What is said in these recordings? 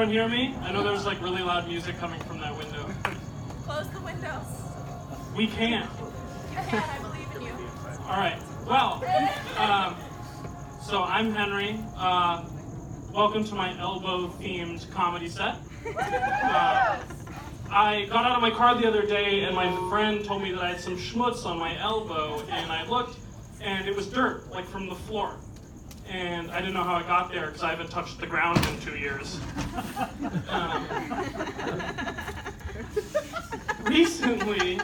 everyone hear me? I know there's like really loud music coming from that window. Close the windows. We can. You can, I believe in you. All right. Well, so I'm Henry. Welcome to my elbow-themed comedy set. I got out of my car the other day, and my friend told me that I had some schmutz on my elbow, and I looked, and it was dirt, like from the floor. And I didn't know how it got there because I haven't touched the ground in 2 years. Recently,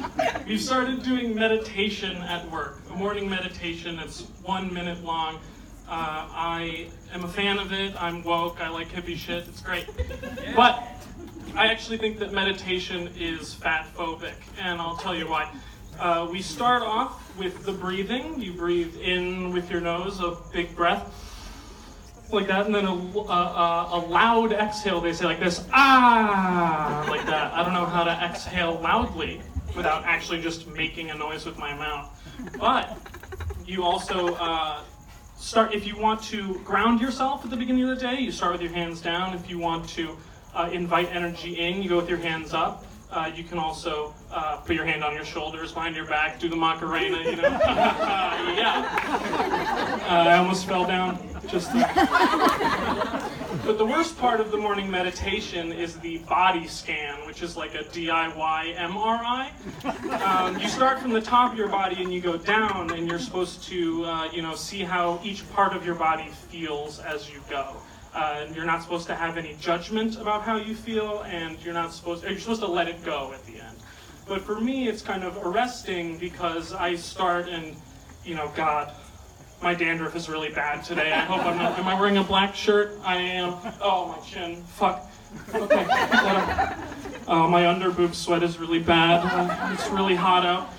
we've started doing meditation at work, a morning meditation. It's 1 minute long. I am a fan of it. I'm woke. I like hippie shit. It's great. But I actually think that meditation is fat-phobic, and I'll tell you why. We start off with the breathing. You breathe in with your nose, a big breath, like that, and then a loud exhale. They say like this, ah, like that. I don't know how to exhale loudly without actually just making a noise with my mouth. But you also start, if you want to ground yourself at the beginning of the day, you start with your hands down. If you want to invite energy in, you go with your hands up. You can also put your hand on your shoulders, behind your back, do the Macarena, you know. Yeah. I almost fell down just there. But the worst part of the morning meditation is the body scan, which is like a DIY MRI. You start from the top of your body and you go down, and you're supposed to, see how each part of your body feels as you go. You're not supposed to have any judgment about how you feel, and you're supposed to let it go at the end. But for me, it's kind of arresting because I start and, God, my dandruff is really bad today. I hope I'm not. Am I wearing a black shirt? I am. Oh, my chin. Fuck. Okay. Oh, my underboob sweat is really bad. It's really hot out.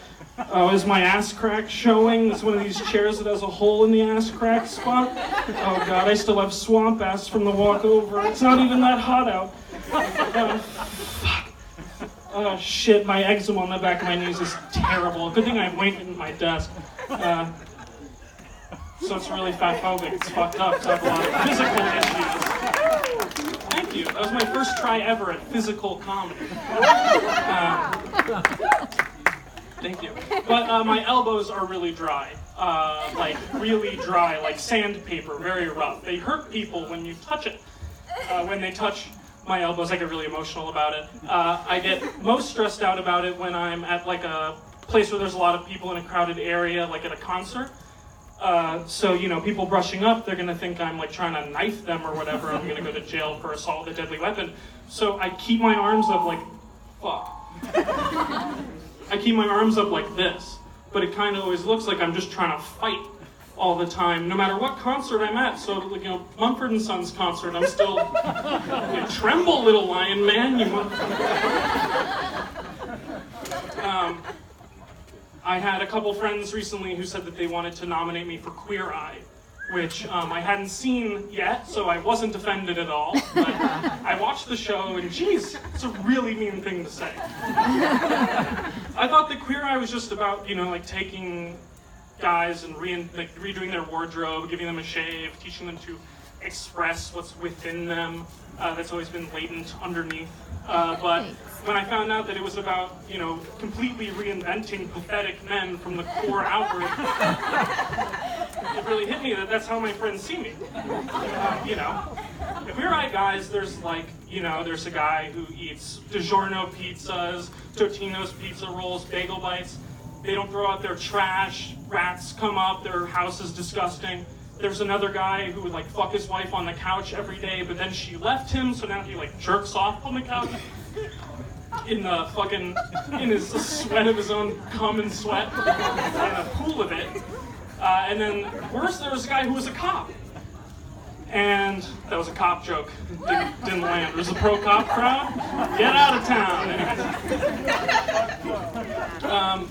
Oh, is my ass crack showing? It's one of these chairs that has a hole in the ass crack spot. Oh God, I still have swamp ass from the walk over. It's not even that hot out. Fuck. Oh shit, my eczema on the back of my knees is terrible. Good thing I have weight in my desk. So it's really fat-phobic. It's fucked up. So I have a lot of physical issues. Thank you. That was my first try ever at physical comedy. Thank you. But my elbows are really dry, like really dry, like sandpaper, very rough. They hurt people when you touch it. When they touch my elbows, I get really emotional about it. I get most stressed out about it when I'm at like a place where there's a lot of people in a crowded area, like at a concert. So, people brushing up, they're gonna think I'm like trying to knife them or whatever. I'm gonna go to jail for assault with a deadly weapon. So I keep my arms up like, fuck. I keep my arms up like this, but it kind of always looks like I'm just trying to fight all the time, no matter what concert I'm at. So, Mumford & Sons concert, I'm still, tremble, little lion man, you I had a couple friends recently who said that they wanted to nominate me for Queer Eye, which I hadn't seen yet, so I wasn't offended at all. But I watched the show, and geez, it's a really mean thing to say. I thought that Queer Eye was just about, taking guys and redoing their wardrobe, giving them a shave, teaching them to express what's within them. That's always been latent underneath. But when I found out that it was about, completely reinventing pathetic men from the core outward, it really hit me that that's how my friends see me. If we're right guys, there's there's a guy who eats DiGiorno pizzas, Totino's pizza rolls, bagel bites. They don't throw out their trash. Rats come up. Their house is disgusting. There's another guy who would fuck his wife on the couch every day, but then she left him, so now he jerks off on the couch in his sweat of his own cum and sweat, in a pool of it. And then worse, there was a guy who was a cop. And that was a cop joke. Didn't land. It was a pro-cop crowd. Get out of town.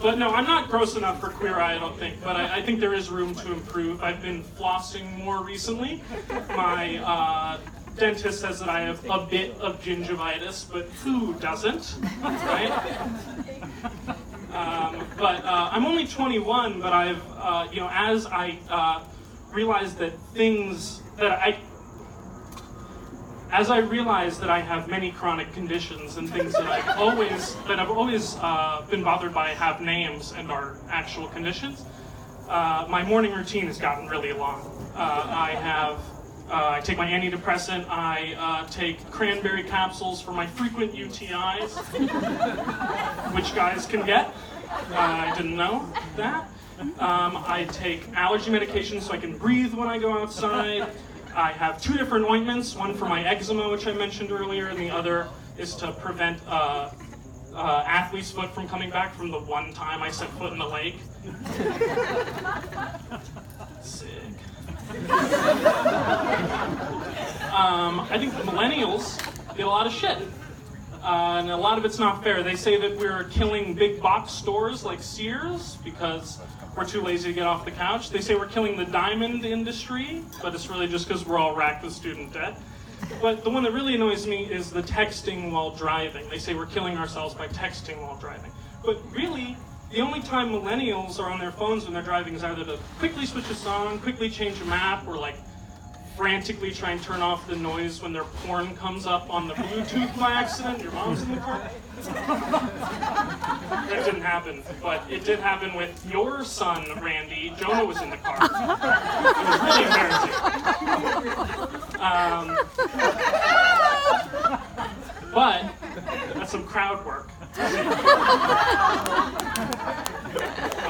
But no, I'm not gross enough for Queer Eye, I don't think. But I think there is room to improve. I've been flossing more recently. My dentist says that I have a bit of gingivitis, but who doesn't, right? But I'm only 21, but I've, as I realized that things that as I realize that I have many chronic conditions and things that I've always been bothered by have names and are actual conditions, my morning routine has gotten really long. I take my antidepressant, I take cranberry capsules for my frequent UTIs, which guys can get. I didn't know that. I take allergy medication so I can breathe when I go outside. I have 2 different ointments, one for my eczema, which I mentioned earlier, and the other is to prevent athlete's foot from coming back from the one time I set foot in the lake. Sick. I think the millennials get a lot of shit. And a lot of it's not fair. They say that we're killing big box stores like Sears because we're too lazy to get off the couch. They say we're killing the diamond industry, but it's really just because we're all racked with student debt. But the one that really annoys me is the texting while driving. They say we're killing ourselves by texting while driving. But really, the only time millennials are on their phones when they're driving is either to quickly switch a song, quickly change a map, or like frantically try and turn off the noise when their porn comes up on the Bluetooth by accident. Your mom's in the car. That didn't happen, but it did happen with your son, Randy. Jonah was in the car. It was really embarrassing. But that's some crowd work.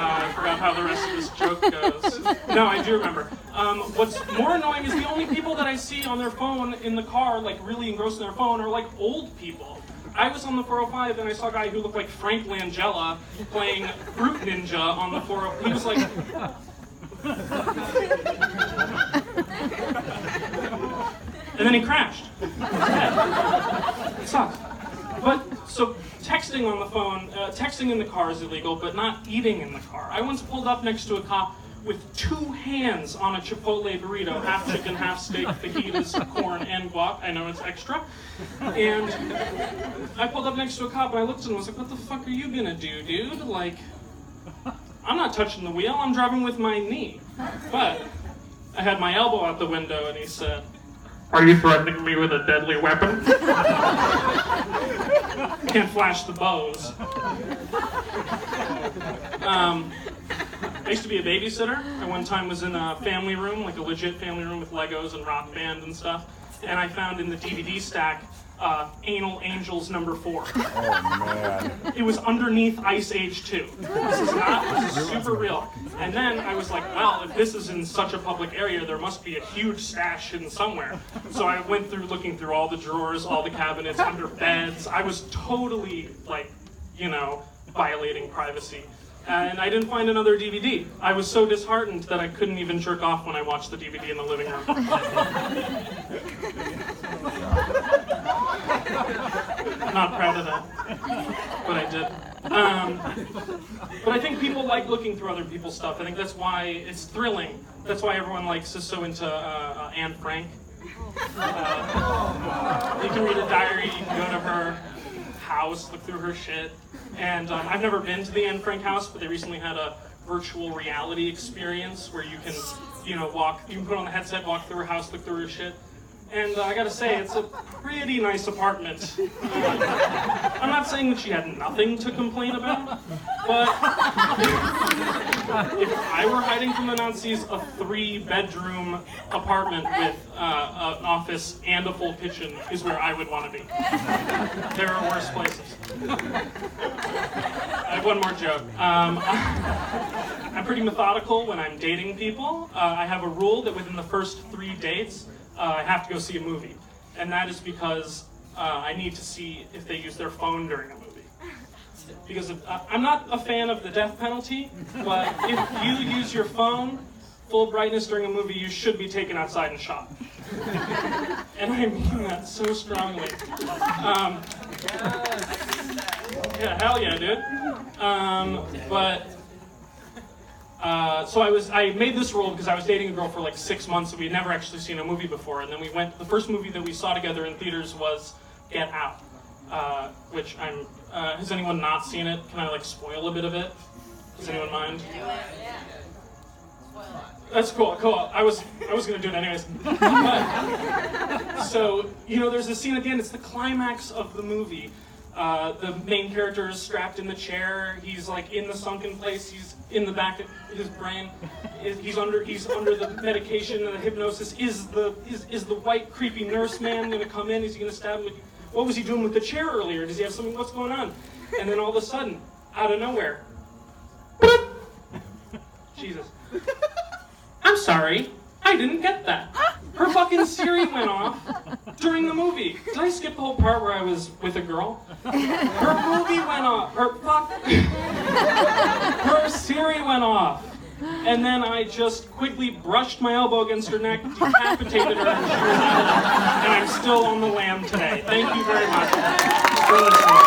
I forgot how the rest of this joke goes. No, I do remember. What's more annoying is the only people that I see on their phone in the car, like really engrossed in their phone, are like old people. I was on the 405 and I saw a guy who looked like Frank Langella playing Fruit Ninja on the 405. He was like... And then he crashed. It sucks. But, so texting on the phone, texting in the car is illegal, but not eating in the car. I once pulled up next to a cop with 2 hands on a Chipotle burrito, half chicken, half steak, fajitas, corn, and guac. I know it's extra. And I pulled up next to a cop and I looked at him and was like, what the fuck are you gonna do, dude? Like, I'm not touching the wheel, I'm driving with my knee. But I had my elbow out the window and he said, are you threatening me with a deadly weapon? Can't flash the bows. I used to be a babysitter. I one time was in a family room, like a legit family room with Legos and Rock Band and stuff. And I found in the DVD stack, Anal Angels #4. Oh, man. It was underneath Ice Age 2. This is super real. And then I was like, well, if this is in such a public area, there must be a huge stash hidden somewhere. So I went through looking through all the drawers, all the cabinets, under beds. I was totally, like, you know, violating privacy. And I didn't find another DVD. I was so disheartened that I couldn't even jerk off when I watched the DVD in the living room. I'm not proud of that, but I did. But I think people like looking through other people's stuff. I think that's why it's thrilling. That's why everyone is so into Anne Frank. You can read a diary, you can go to her house, look through her shit. And I've never been to the Anne Frank house, but they recently had a virtual reality experience where you can, you know, you can put on the headset, walk through her house, look through her shit. And I gotta say, it's a pretty nice apartment. I'm not saying that she had nothing to complain about, but if I were hiding from the Nazis, a 3-bedroom apartment with an office and a full kitchen is where I would want to be. There are worse places. I have one more joke. I'm pretty methodical when I'm dating people. I have a rule that within the first 3 dates, I have to go see a movie. And that is because I need to see if they use their phone during a movie. Because I'm not a fan of the death penalty, but if you use your phone full brightness during a movie, you should be taken outside and shot. And I mean that so strongly. Yeah, hell yeah, dude. So I made this rule because I was dating a girl for like 6 months and we had never actually seen a movie before. And then the first movie that we saw together in theaters was Get Out, which has anyone not seen it? Can I like spoil a bit of it? Does anyone mind? That's cool. I was gonna do it anyways. But, so, there's a scene at the end. It's the climax of the movie. The main character is strapped in the chair. He's like in the sunken place. He's in the back of his brain. He's under the medication and the hypnosis. Is the white creepy nurse man gonna come in? Is he gonna stab him? What was he doing with the chair earlier? Does he have something? What's going on? And then all of a sudden, out of nowhere, Jesus. I'm sorry, I didn't get that. Her fucking Siri went off during the movie. Did I skip the whole part where I was with a girl? Her movie went off. Her Siri went off. And then I just quickly brushed my elbow against her neck, decapitated her, and she was out. And I'm still on the lam today. Thank you very much for listening.